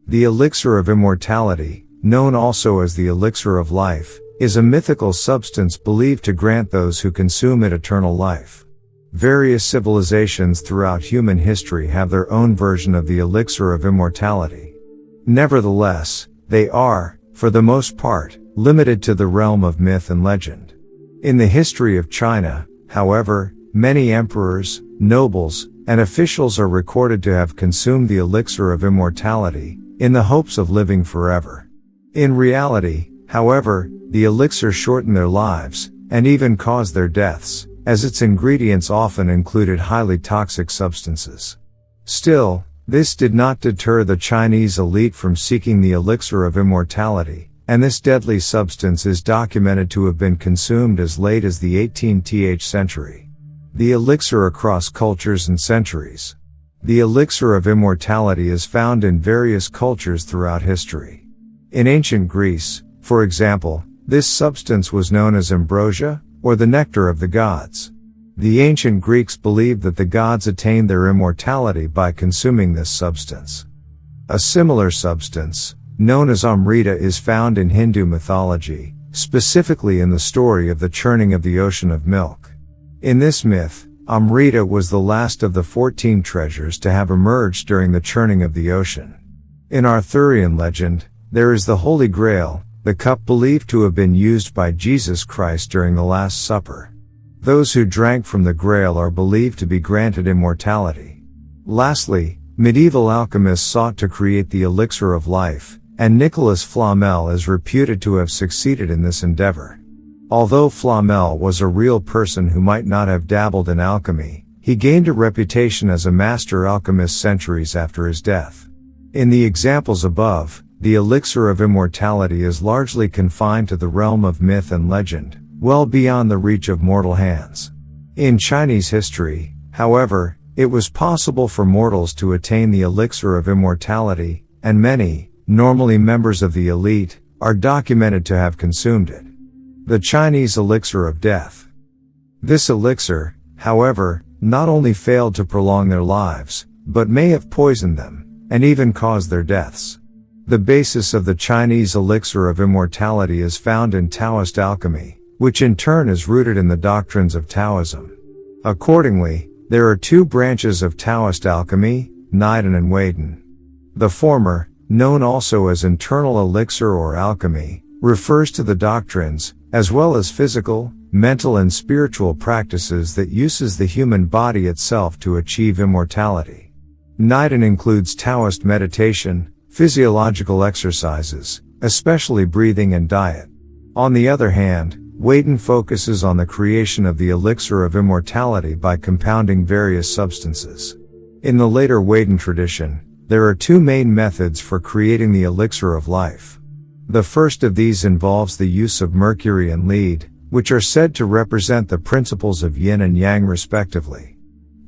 The elixir of immortality, known also as the elixir of life, is a mythical substance believed to grant those who consume it eternal life. Various civilizations throughout human history have their own version of the elixir of immortality. Nevertheless, they are, for the most part, limited to the realm of myth and legend. In the history of China, however, many emperors, nobles, and officials are recorded to have consumed the elixir of immortality, in the hopes of living forever. In reality, however, the elixir shortened their lives, and even caused their deaths, as its ingredients often included highly toxic substances. Still, this did not deter the Chinese elite from seeking the elixir of immortality, and this deadly substance is documented to have been consumed as late as the 18th century. The elixir across cultures and centuries. The elixir of immortality is found in various cultures throughout history. In ancient Greece, for example, this substance was known as ambrosia, or the nectar of the gods. The ancient Greeks believed that the gods attained their immortality by consuming this substance. A similar substance, known as Amrita, is found in Hindu mythology, specifically in the story of the churning of the ocean of milk. In this myth, Amrita was the last of the 14 treasures to have emerged during the churning of the ocean. In Arthurian legend, there is the Holy Grail, the cup believed to have been used by Jesus Christ during the Last Supper. Those who drank from the Grail are believed to be granted immortality. Lastly, medieval alchemists sought to create the elixir of life, and Nicolas Flamel is reputed to have succeeded in this endeavor. Although Flamel was a real person who might not have dabbled in alchemy, he gained a reputation as a master alchemist centuries after his death. In the examples above, the elixir of immortality is largely confined to the realm of myth and legend, well beyond the reach of mortal hands. In Chinese history, however, it was possible for mortals to attain the elixir of immortality, and many, normally members of the elite, are documented to have consumed it. The Chinese elixir of death. This elixir, however, not only failed to prolong their lives, but may have poisoned them, and even caused their deaths. The basis of the Chinese elixir of immortality is found in Taoist alchemy, which in turn is rooted in the doctrines of Taoism. Accordingly, there are two branches of Taoist alchemy, Naidan and Weiden. The former, known also as internal elixir or alchemy, refers to the doctrines, as well as physical, mental and spiritual practices that uses the human body itself to achieve immortality. Naidan includes Taoist meditation, physiological exercises, especially breathing and diet. On the other hand, Weiden focuses on the creation of the elixir of immortality by compounding various substances. In the later Weiden tradition, there are two main methods for creating the elixir of life. The first of these involves the use of mercury and lead, which are said to represent the principles of yin and yang respectively.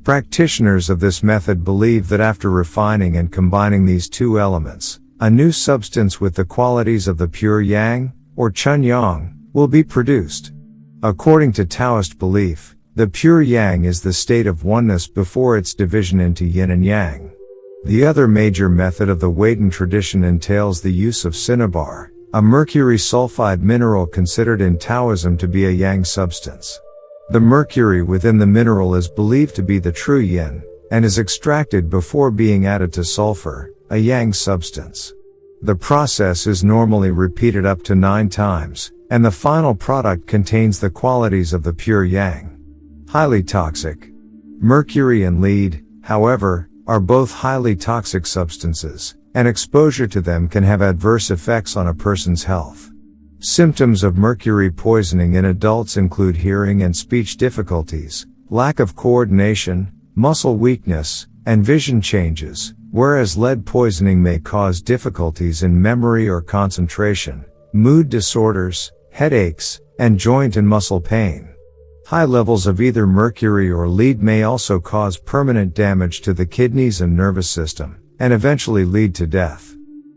Practitioners of this method believe that after refining and combining these two elements, a new substance with the qualities of the pure yang, or Chunyang, will be produced. According to Taoist belief, the pure yang is the state of oneness before its division into yin and yang. The other major method of the Weiden tradition entails the use of cinnabar, a mercury sulfide mineral considered in Taoism to be a yang substance. The mercury within the mineral is believed to be the true yin, and is extracted before being added to sulfur, a yang substance. The process is normally repeated up to 9 times, and the final product contains the qualities of the pure yang. Highly toxic. Mercury and lead, however, are both highly toxic substances, and exposure to them can have adverse effects on a person's health. Symptoms of mercury poisoning in adults include hearing and speech difficulties, lack of coordination, muscle weakness, and vision changes, whereas lead poisoning may cause difficulties in memory or concentration, mood disorders, headaches, and joint and muscle pain. High levels of either mercury or lead may also cause permanent damage to the kidneys and nervous system, and eventually lead to death.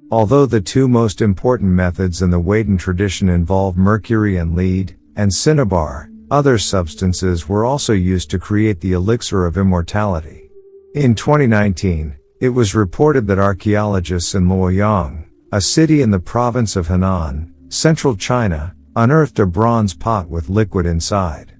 Although the two most important methods in the Weiden tradition involve mercury and lead, and cinnabar, other substances were also used to create the elixir of immortality. In 2019, It was reported that archaeologists in Luoyang, a city in the province of Henan, central China, unearthed a bronze pot with liquid inside.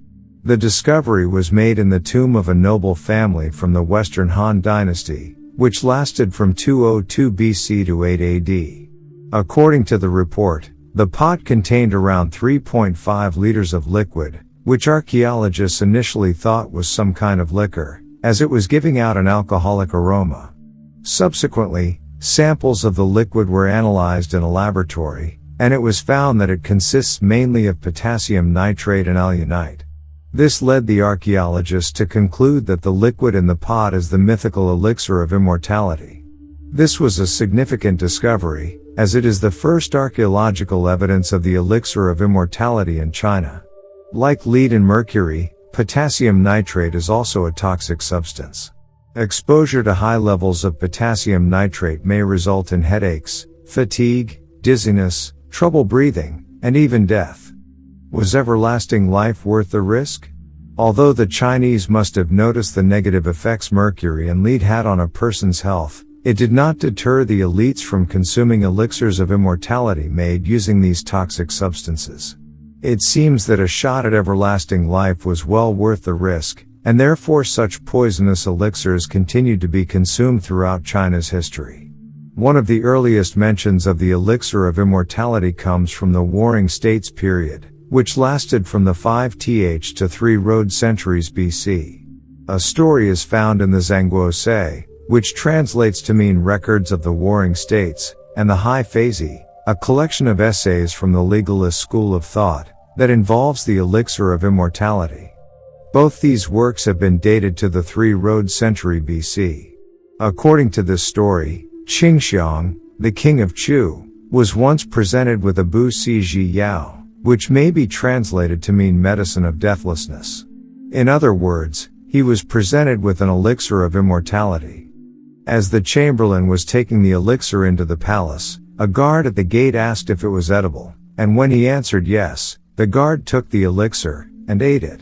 The discovery was made in the tomb of a noble family from the Western Han Dynasty, which lasted from 202 BC to 8 AD. According to the report, the pot contained around 3.5 liters of liquid, which archaeologists initially thought was some kind of liquor, as it was giving out an alcoholic aroma. Subsequently, samples of the liquid were analyzed in a laboratory, and it was found that it consists mainly of potassium nitrate and alunite. This led the archaeologists to conclude that the liquid in the pot is the mythical elixir of immortality. This was a significant discovery, as it is the first archaeological evidence of the elixir of immortality in China. Like lead and mercury, potassium nitrate is also a toxic substance. Exposure to high levels of potassium nitrate may result in headaches, fatigue, dizziness, trouble breathing, and even death. Was everlasting life worth the risk? Although the Chinese must have noticed the negative effects mercury and lead had on a person's health, it did not deter the elites from consuming elixirs of immortality made using these toxic substances. It seems that a shot at everlasting life was well worth the risk, and therefore such poisonous elixirs continued to be consumed throughout China's history. One of the earliest mentions of the elixir of immortality comes from the Warring States period, which lasted from the 5th to 3 Road centuries BC. A story is found in the Zhangguo Se, which translates to mean records of the Warring States, and the Hai Feizi, a collection of essays from the legalist school of thought, that involves the elixir of immortality. Both these works have been dated to the 3 Road century BC. According to this story, Qing Xiang, the king of Chu, was once presented with a Bu Si Ji Yao, which may be translated to mean medicine of deathlessness. In other words, he was presented with an elixir of immortality. As the chamberlain was taking the elixir into the palace, a guard at the gate asked if it was edible, and when he answered yes, the guard took the elixir and ate it.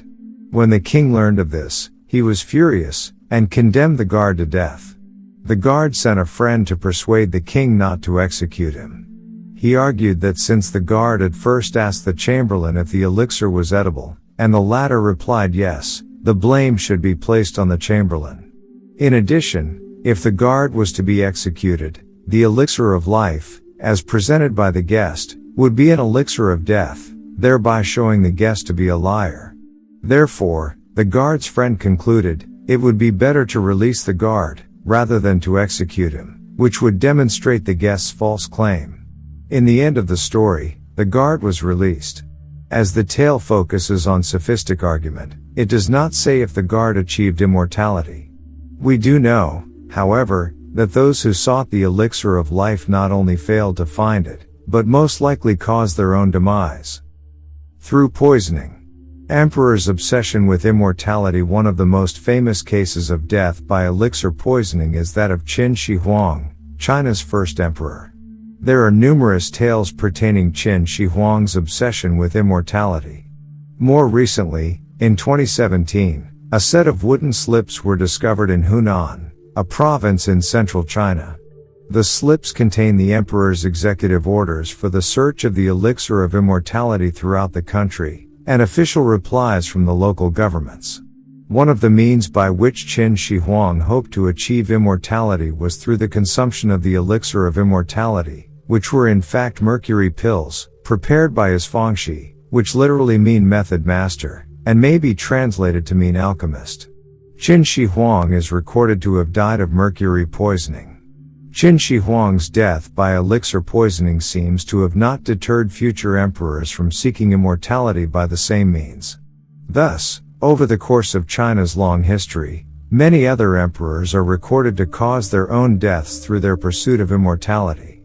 When the king learned of this, he was furious, and condemned the guard to death. The guard sent a friend to persuade the king not to execute him. He argued that since the guard had first asked the chamberlain if the elixir was edible, and the latter replied yes, the blame should be placed on the chamberlain. In addition, if the guard was to be executed, the elixir of life, as presented by the guest, would be an elixir of death, thereby showing the guest to be a liar. Therefore, the guard's friend concluded, it would be better to release the guard, rather than to execute him, which would demonstrate the guest's false claim. In the end of the story, the guard was released. As the tale focuses on sophistic argument, it does not say if the guard achieved immortality. We do know, however, that those who sought the elixir of life not only failed to find it, but most likely caused their own demise. Through poisoning. Emperor's obsession with immortality. One of the most famous cases of death by elixir poisoning is that of Qin Shi Huang, China's first emperor. There are numerous tales pertaining Qin Shi Huang's obsession with immortality. More recently, in 2017, a set of wooden slips were discovered in Hunan, a province in central China. The slips contain the emperor's executive orders for the search of the elixir of immortality throughout the country, and official replies from the local governments. One of the means by which Qin Shi Huang hoped to achieve immortality was through the consumption of the elixir of immortality, which were in fact mercury pills, prepared by his Fangshi, which literally mean method master, and may be translated to mean alchemist. Qin Shi Huang is recorded to have died of mercury poisoning. Qin Shi Huang's death by elixir poisoning seems to have not deterred future emperors from seeking immortality by the same means. Thus, over the course of China's long history, many other emperors are recorded to cause their own deaths through their pursuit of immortality.